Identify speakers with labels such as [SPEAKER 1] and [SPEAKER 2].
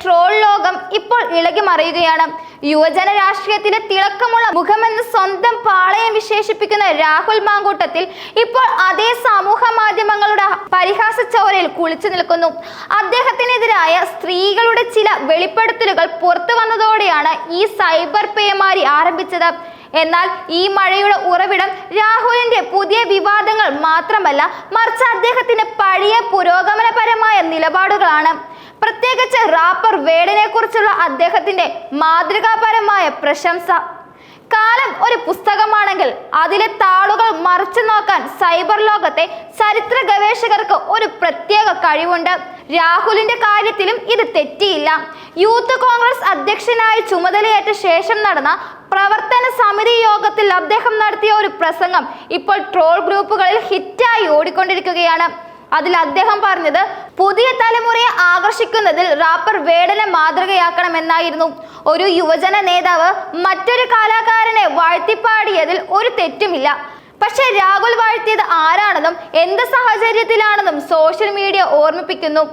[SPEAKER 1] Troll ലോകം ഇപ്പോൾ ഇളകി മറിയുകയാണ്. യുവജന രാഷ്ട്രീയത്തിലെ തിളക്കമുള്ള മുഖമെന്ന് സ്വന്തം പാളയം വിശേഷിപ്പിക്കുന്ന രാഹുൽ മാങ്കൂട്ടത്തിൽ ഇപ്പോൾ അതേ സമൂഹ മാധ്യമങ്ങളുടെ പരിഹാസ ചോരയിൽ കുളിച്ചു നിൽക്കുന്നു. അദ്ദേഹത്തിനെതിരായ സ്ത്രീകളുടെ ചില വെളിപ്പെടുത്തലുകൾ പുറത്തു വന്നതോടെയാണ് ഈ സൈബർ പേമാരി ആരംഭിച്ചത്. എന്നാൽ ഈ മഴയുടെ ഉറവിടം രാഹുലിന്റെ പുതിയ വിവാദങ്ങൾ മാത്രമല്ല, മറിച്ച് അദ്ദേഹത്തിന്റെ പഴയ പുരോഗമനപരമായ നിലപാടുകളാണ്. പ്രത്യേകിച്ച് റാപ്പർ വേടനെ കുറിച്ചുള്ള അദ്ദേഹത്തിന്റെ മാതൃകാപരമായ പ്രശംസ. കാലം ഒരു പുസ്തകമാണെങ്കിൽ അതിലെ താളുകൾ മറിച്ചു നോക്കാൻ സൈബർ ലോകത്തെ ചരിത്ര ഗവേഷകർക്ക് ഒരു പ്രത്യേക കഴിവുണ്ട്. രാഹുലിന്റെ കാര്യത്തിലും ഇത് തെറ്റിയില്ല. യൂത്ത് കോൺഗ്രസ് അധ്യക്ഷനായി ചുമതലയേറ്റ ശേഷം നടന്ന പ്രവർത്തന സമിതി യോഗത്തിൽ അദ്ദേഹം നടത്തിയ ഒരു പ്രസംഗം ഇപ്പോൾ ട്രോൾ ഗ്രൂപ്പുകളിൽ ഹിറ്റായി ഓടിക്കൊണ്ടിരിക്കുകയാണ്. അതിൽ അദ്ദേഹം പറഞ്ഞത് പുതിയ തലമുറയെ ആകർഷിക്കുന്നതിൽ റാപ്പർ വേടനെ മാതൃകയാക്കണമെന്നായിരുന്നു. ഒരു യുവജന നേതാവ് മറ്റൊരു കലാകാരനെ വാഴ്ത്തിപ്പാടിയതിൽ ഒരു തെറ്റുമില്ല. പക്ഷേ രാഹുൽ വാഴ്ത്തിയത് ആരാണെന്നും എന്ത് സാഹചര്യത്തിലാണെന്നും സോഷ്യൽ മീഡിയ ഓർമ്മിപ്പിക്കുന്നു.